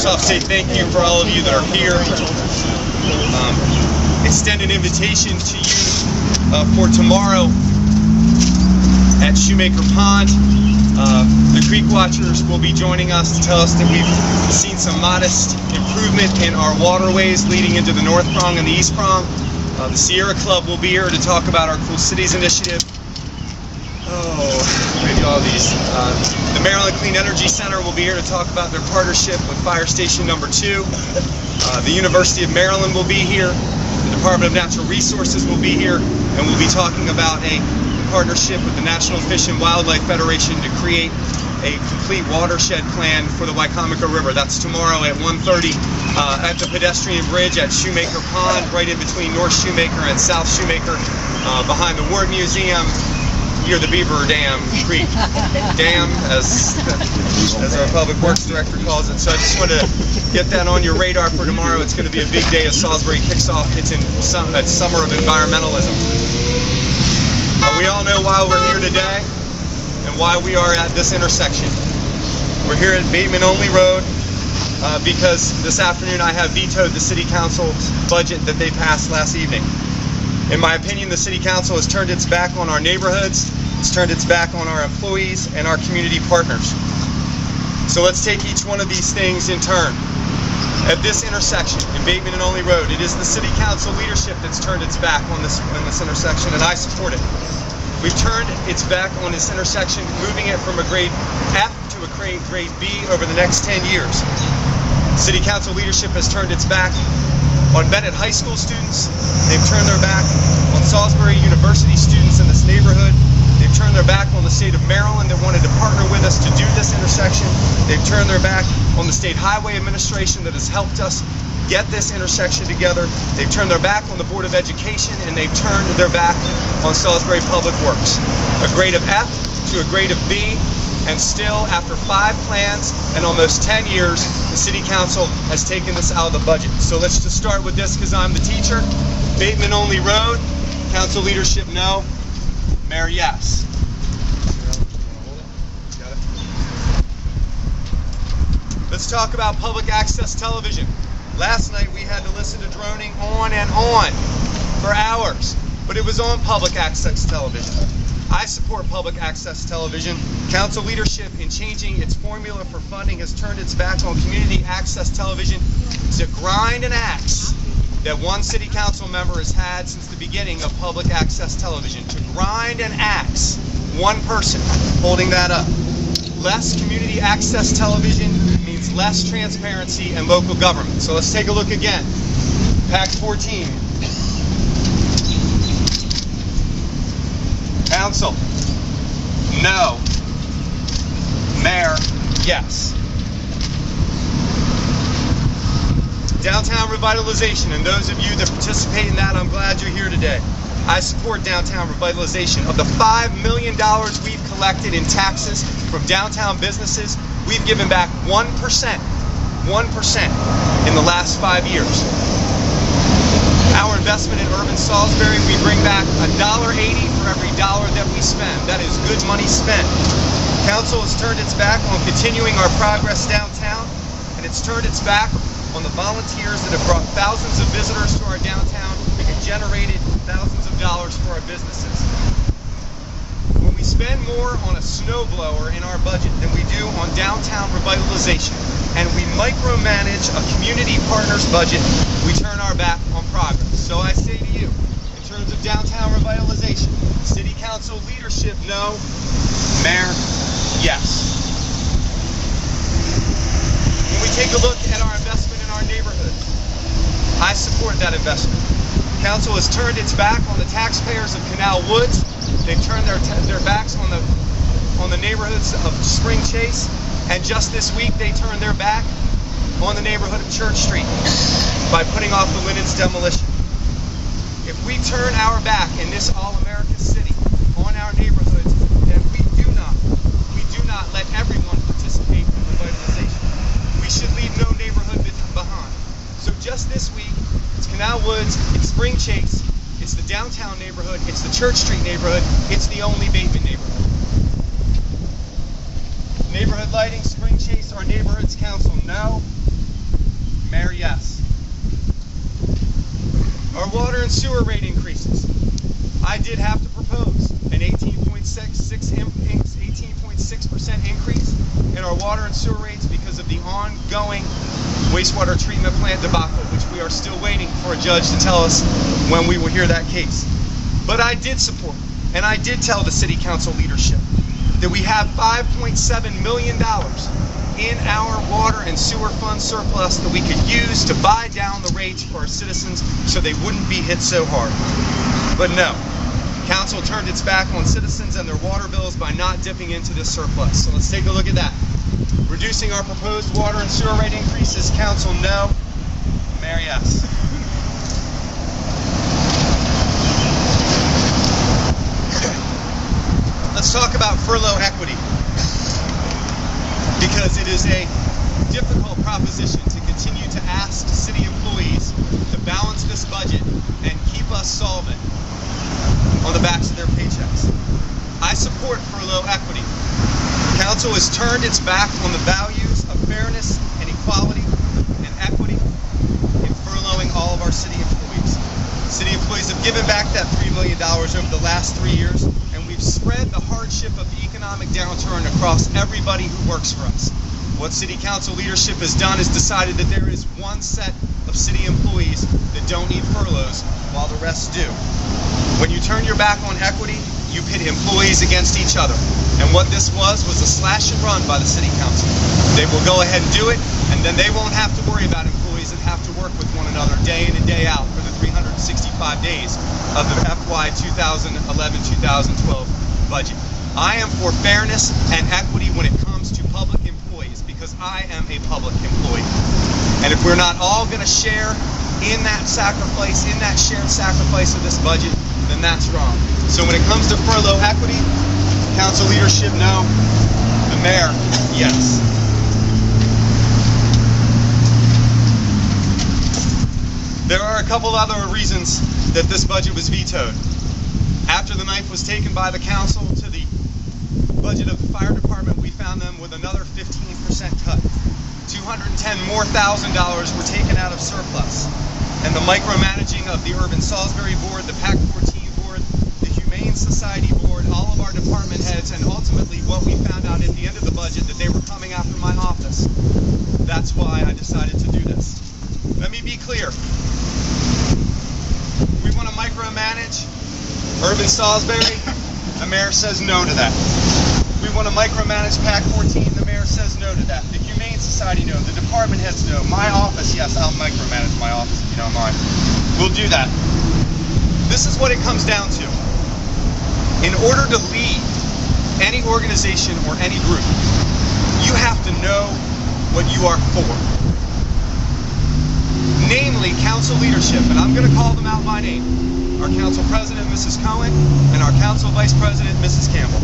first off, say thank you for all of you that are here. Extend an invitation to you for tomorrow at Shoemaker Pond. The Creek Watchers will be joining us to tell us that we've seen some modest improvement in our waterways leading into the North Prong and the East Prong. The Sierra Club will be here to talk about our Cool Cities initiative. Maybe all these. The Maryland Clean Energy Center will be here to talk about their partnership with Fire Station number 2. The University of Maryland will be here. The Department of Natural Resources will be here, and we'll be talking about a partnership with the National Fish and Wildlife Federation to create a complete watershed plan for the Wycomico River. That's tomorrow at 1:30 at the pedestrian bridge at Shoemaker Pond, right in between North Shoemaker and South Shoemaker, behind the War Museum, near the Beaver Dam Creek Dam, as our Public Works Director calls it. So I just wanted to get that on your radar for tomorrow. It's going to be a big day as Salisbury kicks off its summer of environmentalism. We all know why we're here today and why we are at this intersection. We're here at Bateman Only Road because this afternoon I have vetoed the City Council's budget that they passed last evening. In my opinion, the City Council has turned its back on our neighborhoods, it's turned its back on our employees and our community partners. So let's take each one of these things in turn. At this intersection in Bateman and Only Road, it is the City Council leadership that's turned its back on this intersection, and I support it. We've turned its back on this intersection, moving it from a grade F to a grade B over the next 10 years. City Council leadership has turned its back on Bennett High School students. They've turned their back on Salisbury University students in this neighborhood. They've turned their back on the state of Maryland that wanted to partner with us to do this intersection. They've turned their back on the State Highway Administration that has helped us get this intersection together. They've turned their back on the Board of Education, and they've turned their back on Salisbury Public Works. A grade of F to a grade of B, and still, after 5 plans and almost 10 years, the City Council has taken this out of the budget. So let's just start with this because I'm the teacher. Bateman Only Road, Council leadership no, Mayor yes. Let's talk about public access television. Last night we had to listen to droning on and on for hours, but it was on public access television. I support public access television. Council leadership in changing its formula for funding has turned its back on community access television to grind an axe that one City Council member has had since the beginning of public access television. To grind an axe, one person holding that up. Less community access television means less transparency and local government. So let's take a look again. PAC 14. Council, no. Mayor, yes. Downtown revitalization, and those of you that participate in that, I'm glad you're here today. I support downtown revitalization. Of the $5 million we've collected in taxes from downtown businesses, we've given back 1% in the last 5 years. Our investment in urban Salisbury, we bring back $1.80 for every dollar that we spend. That is good money spent. Council has turned its back on continuing our progress downtown, and it's turned its back on the volunteers that have brought thousands of visitors to our downtown and generated thousands of dollars for our businesses. When we spend more on a snowblower in our budget than we do on downtown revitalization, and we micromanage a community partner's budget, we turn our back on progress. So I say to you, in terms of downtown revitalization, City Council leadership, no. Mayor, yes. When we take a look at our investment in our neighborhoods, I support that investment. Council has turned its back on the taxpayers of Canal Woods. They've turned their backs on the neighborhoods of Spring Chase. And just this week, they turned their back on the neighborhood of Church Street by putting off the Linens demolition. If we turn our back in this all-America city on our neighborhoods, then we do not let everyone participate in revitalization. We should leave no neighborhood behind. So just this week, it's Canal Woods, it's Spring Chase, it's the downtown neighborhood, it's the Church Street neighborhood, it's the only Bateman neighborhood. Neighborhood lighting, Spring Chase, our neighborhoods council, no. Mayor, yes. Our water and sewer rate increases. I did have to propose an 18.6% increase in our water and sewer rates because of the ongoing wastewater treatment plant debacle, which we are still waiting for a judge to tell us when we will hear that case. But I did support, and I did tell the city council leadership that we have $5.7 million in our water and sewer fund surplus that we could use to buy down the rates for our citizens so they wouldn't be hit so hard. But no, council turned its back on citizens and their water bills by not dipping into this surplus. So let's take a look at that. Reducing our proposed water and sewer rate increases, council no, Mayor yes. Let's talk about furlough equity, because it is a difficult proposition to continue to ask city employees to balance this budget and keep us solvent on the backs of their paychecks. I support furlough equity. Council has turned its back on the values of fairness and equality and equity in furloughing all of our city employees. City employees have given back that $3 million over the last 3 years, and we've spread the hardship of the economic downturn across everybody who works for us. What city council leadership has done is decided that there is one set of city employees that don't need furloughs while the rest do. When you turn your back on equity, you pit employees against each other. And what this was a slash and run by the city council. They will go ahead and do it, and then they won't have to worry about employees that have to work with one another day in and day out for the 365 days of the FY 2011-2012 budget. I am for fairness and equity when it comes to public employees, because I am a public employee. And if we're not all going to share in that sacrifice, in that shared sacrifice of this budget, then that's wrong. So when it comes to furlough equity, council leadership, no. The mayor, yes. There are a couple other reasons that this budget was vetoed. After the knife was taken by the council to the budget of the fire department, we found them with another 15% cut. $210,000 more were taken out of surplus. And the micromanaging of the Urban Salisbury Board, the PAC 14 Board, the Humane Society Board, all of our department heads, and ultimately what we found out at the end of the budget, that they were coming after my office. That's why I decided to do this. Let me be clear. We want to micromanage Urban Salisbury. The mayor says no to that. We want to micromanage PAC 14. The mayor says no to that. The Humane Society, no. The department heads, no. My office, yes, I'll micromanage my office if you don't mind. We'll do that. This is what it comes down to. In order to lead any organization or any group, you have to know what you are for. Namely, council leadership, and I'm going to call them out by name. Our council president, Mrs. Cohen, and our council vice president, Mrs. Campbell.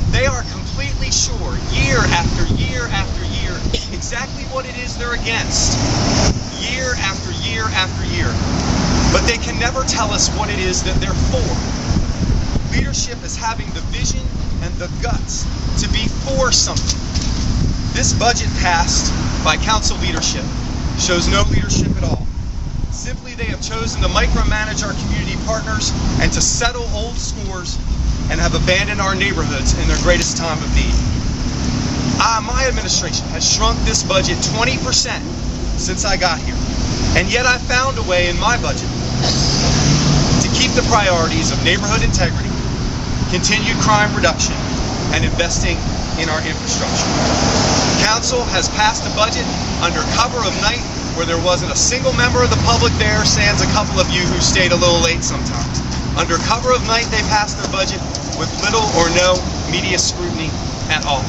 They are completely sure, year after year after year, exactly what it is they're against. Year after year after year. But they can never tell us what it is that they're for. Leadership is having the vision and the guts to be for something. This budget passed by council leadership shows no leadership at all. Simply, they have chosen to micromanage our community partners and to settle old scores and have abandoned our neighborhoods in their greatest time of need. My administration has shrunk this budget 20% since I got here. And yet I found a way in my budget to keep the priorities of neighborhood integrity, continued crime reduction, and investing in our infrastructure. Council has passed a budget under cover of night where there wasn't a single member of the public there, sans a couple of you who stayed a little late sometimes. Under cover of night, they passed their budget with little or no media scrutiny at all.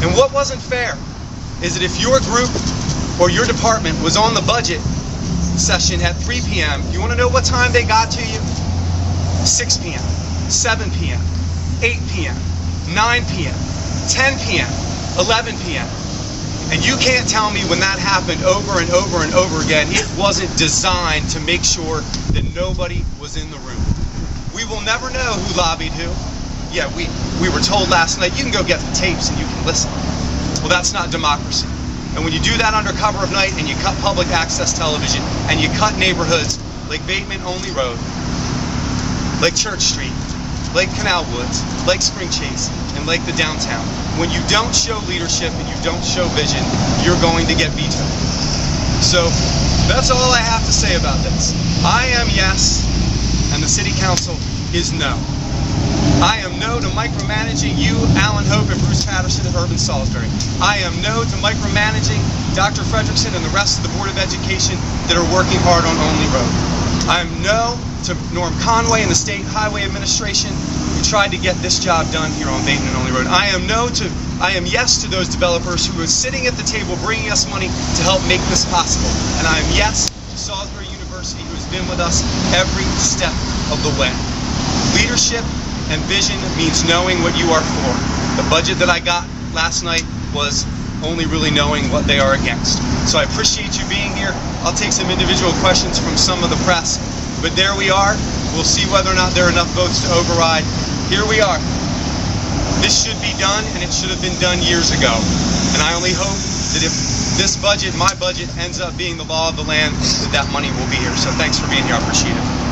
And what wasn't fair is that if your group or your department was on the budget session at 3 p.m., you want to know what time they got to you? 6 p.m., 7 p.m., 8 p.m., 9 p.m., 10 p.m., 11 p.m. And you can't tell me when that happened over and over and over again, it wasn't designed to make sure that nobody was in the room. We will never know who lobbied who. Yeah, we were told last night, you can go get the tapes and you can listen. Well, that's not democracy. And when you do that under cover of night and you cut public access television and you cut neighborhoods like Bateman Only Road, like Church Street, like Canal Woods, like Spring Chase, and like the downtown, when you don't show leadership and you don't show vision, you're going to get vetoed. So that's all I have to say about this. I am yes, and the City Council is no. I am no to micromanaging you, Alan Hope, and Bruce Patterson at Urban Salisbury. I am no to micromanaging Dr. Fredrickson and the rest of the Board of Education that are working hard on Only Road. I am no to Norm Conway and the State Highway Administration who tried to get this job done here on Bateman Only Road. I am yes to those developers who are sitting at the table bringing us money to help make this possible. And I am yes to Salisbury University, who has been with us every step of the way. Leadership and vision means knowing what you are for. The budget that I got last night was only really knowing what they are against. So I appreciate you being here. I'll take some individual questions from some of the press, but there we are. We'll see whether or not there are enough votes to override. Here we are. This should be done, and it should have been done years ago. And I only hope that if this budget, my budget, ends up being the law of the land, that money will be here. So thanks for being here. I appreciate it.